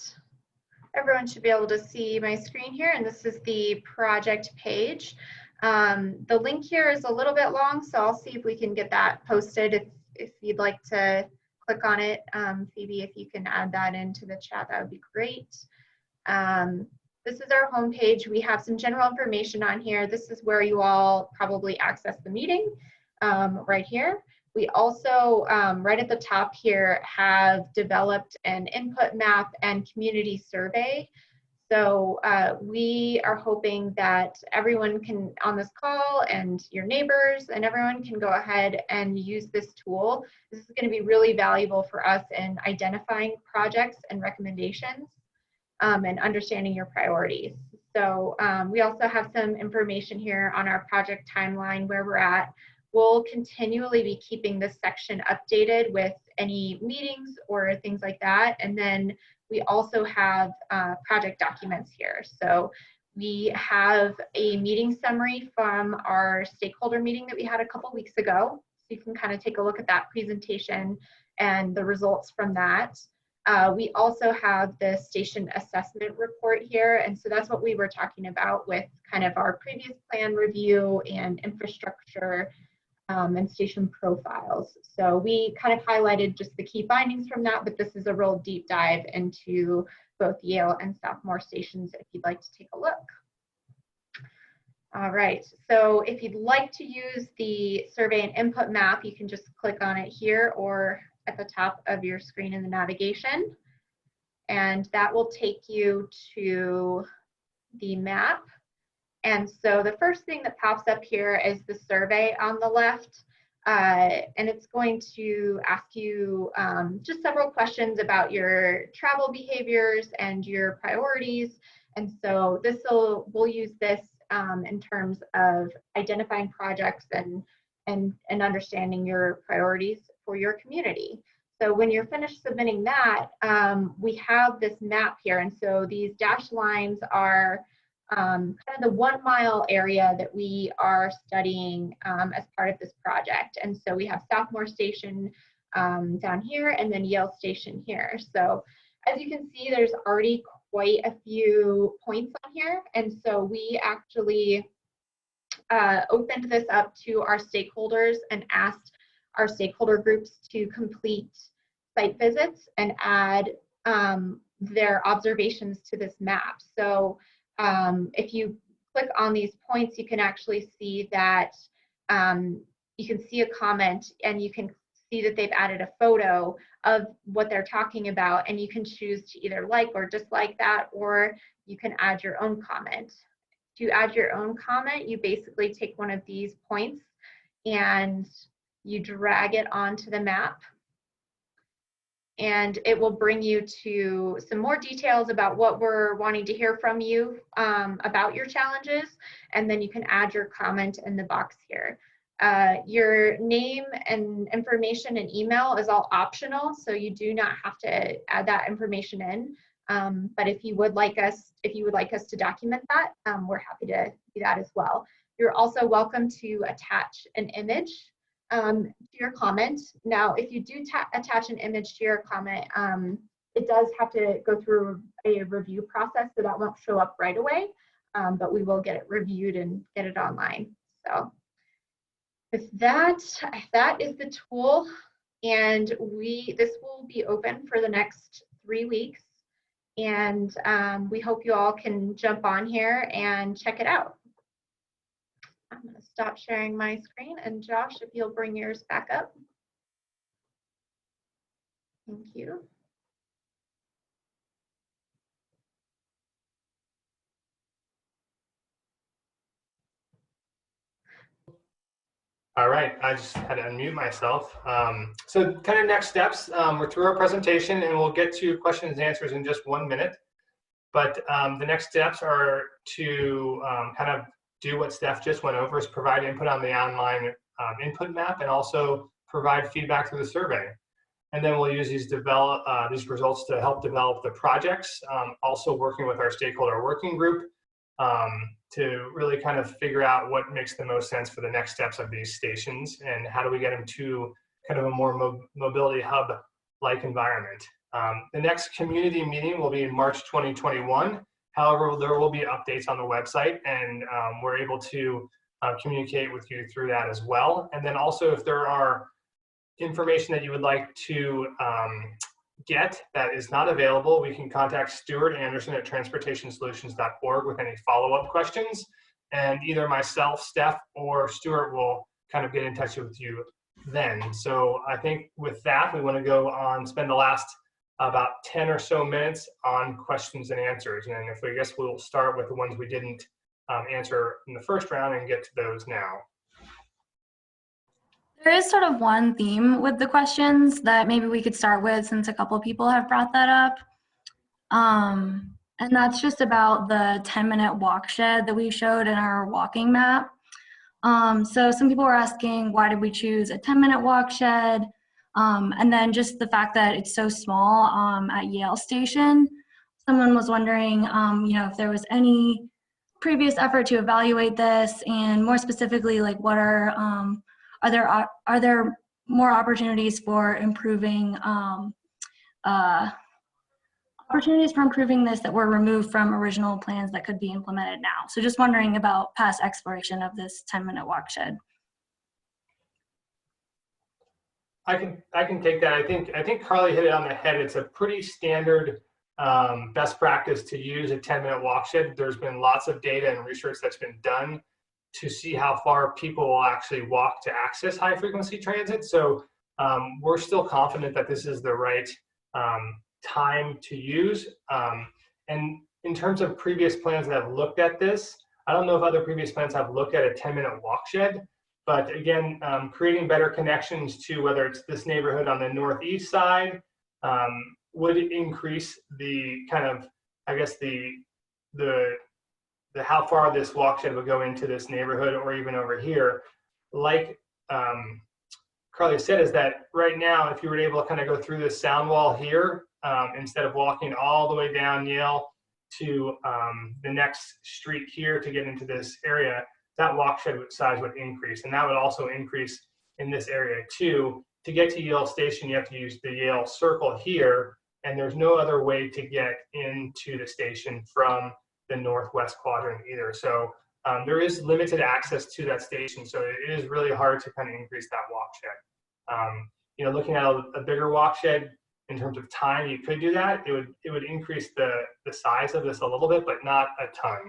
Everyone should be able to see my screen here, and this is the project page. The link here is a little bit long, so I'll see if we can get that posted. If you'd like to click on it, Phoebe, if you can add that into the chat, that would be great. This is our homepage. We have some general information on here. This is where you all probably access the meeting, right here. We also, right at the top here, have developed an input map and community survey. So we are hoping that everyone can, on this call, and your neighbors and everyone can go ahead and use this tool. This is going to be really valuable for us in identifying projects and recommendations and understanding your priorities. So we also have some information here on our project timeline, where we're at. We'll continually be keeping this section updated with any meetings or things like that. And then we also have project documents here. So we have a meeting summary from our stakeholder meeting that we had a couple weeks ago. So you can kind of take a look at that presentation and the results from that. We also have the station assessment report here. And so that's what we were talking about with kind of our previous plan review and infrastructure and station profiles. So we kind of highlighted just the key findings from that, but this is a real deep dive into both Yale and Southmoor stations if you'd like to take a look. All right, so if you'd like to use the survey and input map, you can just click on it here or at the top of your screen in the navigation. And that will take you to the map. And so the first thing that pops up here is the survey on the left. And it's going to ask you just several questions about your travel behaviors and your priorities. And so we'll use this in terms of identifying projects and understanding your priorities for your community. So when you're finished submitting that, we have this map here. And so these dashed lines are kind of the 1 mile area that we are studying as part of this project. And so we have Southmoor Station down here, and then Yale Station here. So as you can see, there's already quite a few points on here. And so we actually opened this up to our stakeholders and asked our stakeholder groups to complete site visits and add their observations to this map. So if you click on these points, you can actually see that you can see a comment, and you can see that they've added a photo of what they're talking about, and you can choose to either like or dislike that, or you can add your own comment. To add your own comment, you basically take one of these points and you drag it onto the map, and it will bring you to some more details about what we're wanting to hear from you about your challenges, and then you can add your comment in the box here. Your name and information and email is all optional, so you do not have to add that information in. But if you would like us to document that, we're happy to do that as well. You're also welcome to attach an image to your comment. Now, if you do attach an image to your comment, it does have to go through a review process, so that won't show up right away. but we will get it reviewed and get it online. So with that, that is the tool, and this will be open for the next 3 weeks, and we hope you all can jump on here and check it out. I'm going to stop sharing my screen, and Josh, if you'll bring yours back up. Thank you. All right, I just had to unmute myself. So kind of next steps, we're through our presentation and we'll get to questions and answers in just 1 minute. But the next steps are to kind of do what Steph just went over, is provide input on the online input map and also provide feedback through the survey. And then we'll use these results to help develop the projects, also working with our stakeholder working group to really kind of figure out what makes the most sense for the next steps of these stations and how do we get them to kind of a more mobility hub-like environment. The next community meeting will be in March 2021. However, there will be updates on the website, and we're able to communicate with you through that as well. And then also, if there are information that you would like to get that is not available, we can contact Stuart Anderson at transportationsolutions.org with any follow-up questions. And either myself, Steph, or Stuart will kind of get in touch with you then. So I think with that, we want to go on, spend the last about 10 or so minutes on questions and answers. And if I guess we'll start with the ones we didn't answer in the first round and get to those now. There is sort of one theme with the questions that maybe we could start with, since a couple of people have brought that up. And that's just about the 10-minute walk shed that we showed in our walking map. So some people were asking, why did we choose a 10-minute walk shed? And then just the fact that it's so small at Yale Station. Someone was wondering, if there was any previous effort to evaluate this, and more specifically, like what are there more opportunities for improving this that were removed from original plans that could be implemented now? So just wondering about past exploration of this 10-minute walk shed. I can take that. I think Carly hit it on the head. It's a pretty standard best practice to use a 10-minute walk shed. There's been lots of data and research that's been done to see how far people will actually walk to access high frequency transit. So we're still confident that this is the right time to use. And in terms of previous plans that have looked at this, I don't know if other previous plans have looked at a 10-minute walk shed, but again, creating better connections to whether it's this neighborhood on the northeast side would increase the kind of, I guess, the how far this walk shed would go into this neighborhood or even over here. Like Carly said, is that right now, if you were able to kind of go through this sound wall here, instead of walking all the way down Yale to the next street here to get into this area, that walk shed size would increase. And that would also increase in this area too. To get to Yale Station, you have to use the Yale Circle here, and there's no other way to get into the station from the northwest quadrant either. So there is limited access to that station, so it is really hard to kind of increase that walk shed. Looking at a bigger walk shed in terms of time, you could do that. It would increase the size of this a little bit, but not a ton.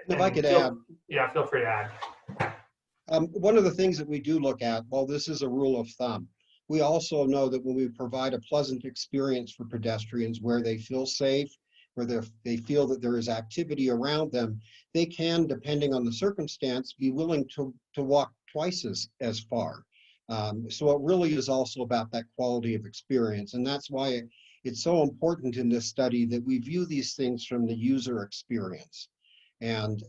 If I could add. Yeah, feel free to add. One of the things that we do look at, well, this is a rule of thumb. We also know that when we provide a pleasant experience for pedestrians where they feel safe, where they feel that there is activity around them, they can, depending on the circumstance, be willing to walk twice as far. So it really is also about that quality of experience. And that's why it's so important in this study that we view these things from the user experience. And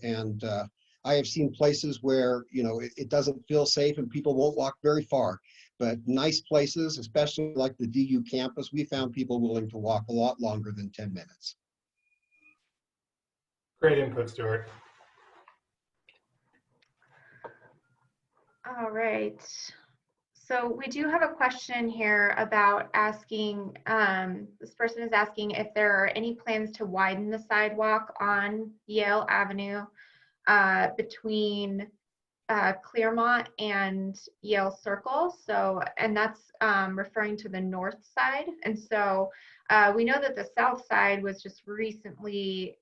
I have seen places where, it doesn't feel safe and people won't walk very far. But nice places, especially like the DU campus, we found people willing to walk a lot longer than 10 minutes. Great input, Stuart. All right. So we do have a question here about asking, this person is asking if there are any plans to widen the sidewalk on Yale Avenue between Claremont and Yale Circle. So, and that's referring to the north side. And so we know that the south side was just recently,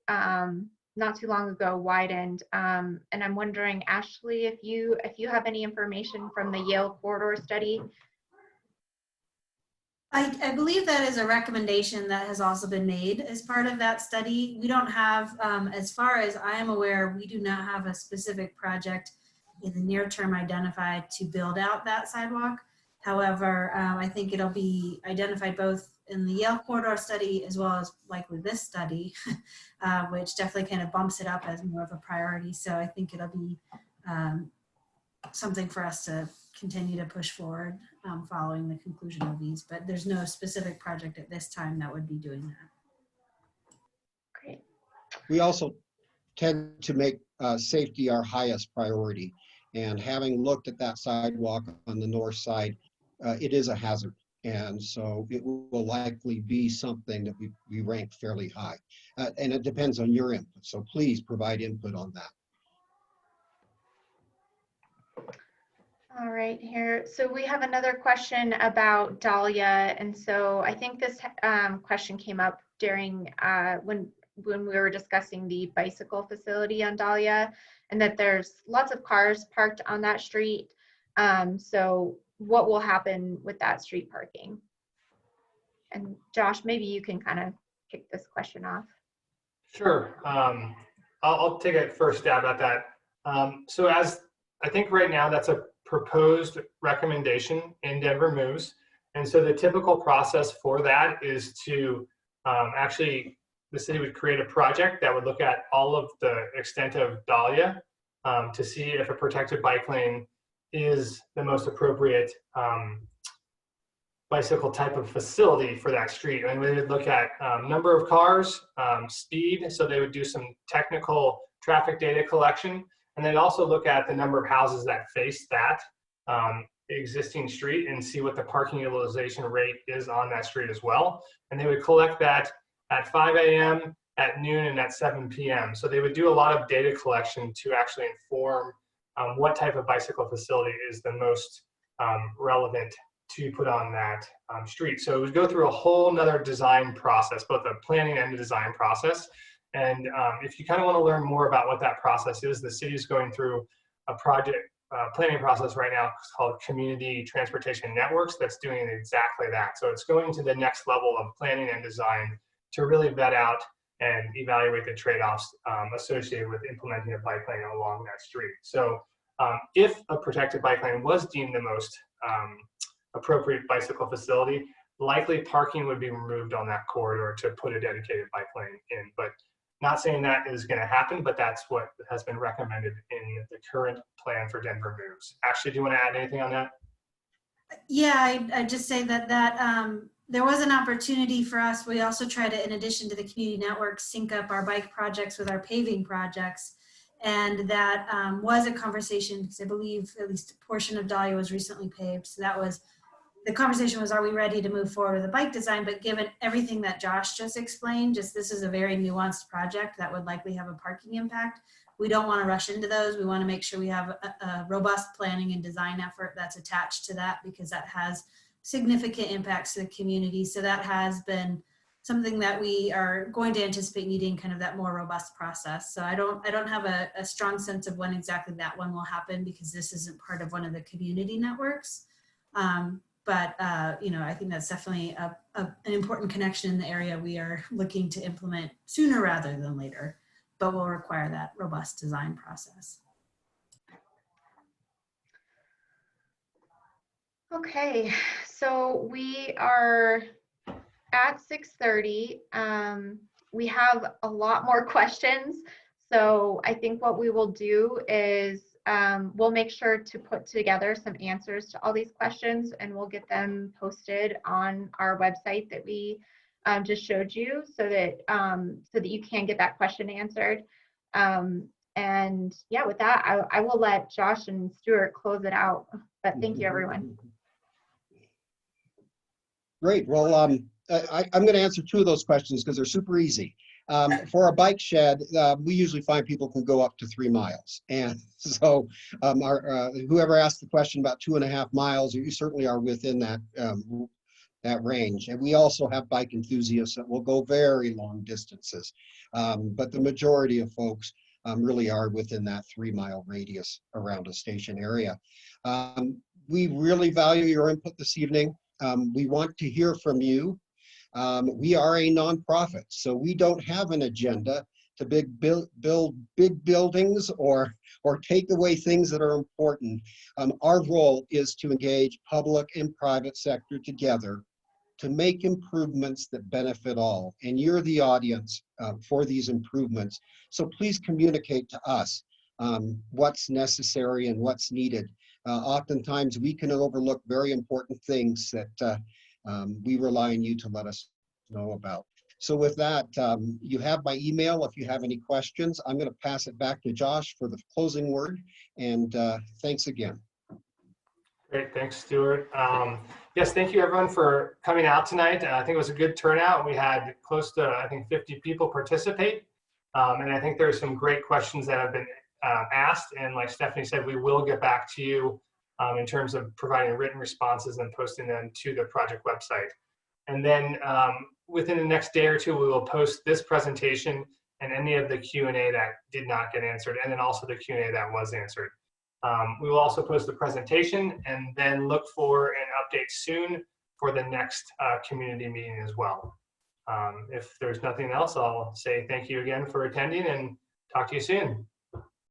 not too long ago, widened. And I'm wondering, Ashley, if you have any information from the Yale corridor study. I believe that is a recommendation that has also been made as part of that study. We don't have, as far as I am aware, we do not have a specific project in the near term identified to build out that sidewalk. However, I think it'll be identified both in the Yale corridor study as well as likely this study, which definitely kind of bumps it up as more of a priority. So I think it'll be something for us to continue to push forward following the conclusion of these, but there's no specific project at this time that would be doing that. Great. We also tend to make safety our highest priority. And having looked at that sidewalk on the north side, it is a hazard. And so it will likely be something that we rank fairly high. And it depends on your input. So please provide input on that. All right, here. So we have another question about Dahlia. And so I think this question came up during when we were discussing the bicycle facility on Dahlia, and that there's lots of cars parked on that street. So what will happen with that street parking? And Josh, maybe you can kind of kick this question off. Sure. I'll take a first stab at that. So as I think right now that's a proposed recommendation in Denver Moves. And so the typical process for that is to actually, the city would create a project that would look at all of the extent of Dahlia to see if a protected bike lane is the most appropriate bicycle type of facility for that street. And we would look at number of cars, speed, so they would do some technical traffic data collection, and then also look at the number of houses that face that existing street and see what the parking utilization rate is on that street as well. And they would collect that at 5 a.m., at noon, and at 7 p.m. So they would do a lot of data collection to actually inform what type of bicycle facility is the most relevant to put on that street. So it would go through a whole nother design process, both the planning and the design process. And if you kind of want to learn more about what that process is, the city is going through a project planning process right now called Community Transportation Networks that's doing exactly that. So it's going to the next level of planning and design to really vet out and evaluate the trade-offs associated with implementing a bike lane along that street. So if a protected bike lane was deemed the most appropriate bicycle facility, likely parking would be removed on that corridor to put a dedicated bike lane in. But not saying that is going to happen, but that's what has been recommended in the current plan for Denver Moves. Ashley, do you want to add anything on that? Yeah, I'd just say that there was an opportunity for us. We also try to, in addition to the community network, sync up our bike projects with our paving projects. And that was a conversation because I believe at least a portion of Dahlia was recently paved. So that was, the conversation was, are we ready to move forward with the bike design? But given everything that Josh just explained, just this is a very nuanced project that would likely have a parking impact. We don't want to rush into those. We want to make sure we have a robust planning and design effort that's attached to that, because that has significant impacts to the community. So that has been something that we are going to anticipate needing, kind of that more robust process. So I don't have a strong sense of when exactly that one will happen, because this isn't part of one of the community networks. But you know, I think that's definitely an important connection in the area we are looking to implement sooner rather than later, but will require that robust design process. Okay, so we are at 6:30. We have a lot more questions. So I think what we will do is we'll make sure to put together some answers to all these questions, and we'll get them posted on our website that we just showed you, so that you can get that question answered. And yeah, with that, I will let Josh and Stuart close it out. But thank you, everyone. Great. Well, I'm going to answer two of those questions because they're super easy. For a bike shed, we usually find people can go up to 3 miles. And so whoever asked the question about 2.5 miles, you certainly are within that range. And we also have bike enthusiasts that will go very long distances. But the majority of folks really are within that 3-mile radius around a station area. We really value your input this evening. We want to hear from you. We are a nonprofit, so we don't have an agenda to build big buildings or take away things that are important. Our role is to engage public and private sector together to make improvements that benefit all. And you're the audience for these improvements. So please communicate to us what's necessary and what's needed. Oftentimes we can overlook very important things that we rely on you to let us know about. So with that, you have my email if you have any questions. I'm going to pass it back to Josh for the closing word, and thanks again. Great, thanks, Stuart. Yes, thank you everyone for coming out tonight. I think it was a good turnout. We had close to, I think, 50 people participate. And I think there's some great questions that have been asked. And like Stephanie said, we will get back to you in terms of providing written responses and posting them to the project website. And then within the next day or two, we will post this presentation and any of the Q&A that did not get answered, and then also the Q&A that was answered. We will also post the presentation and then look for an update soon for the next community meeting as well. If there's nothing else, I'll say thank you again for attending and talk to you soon.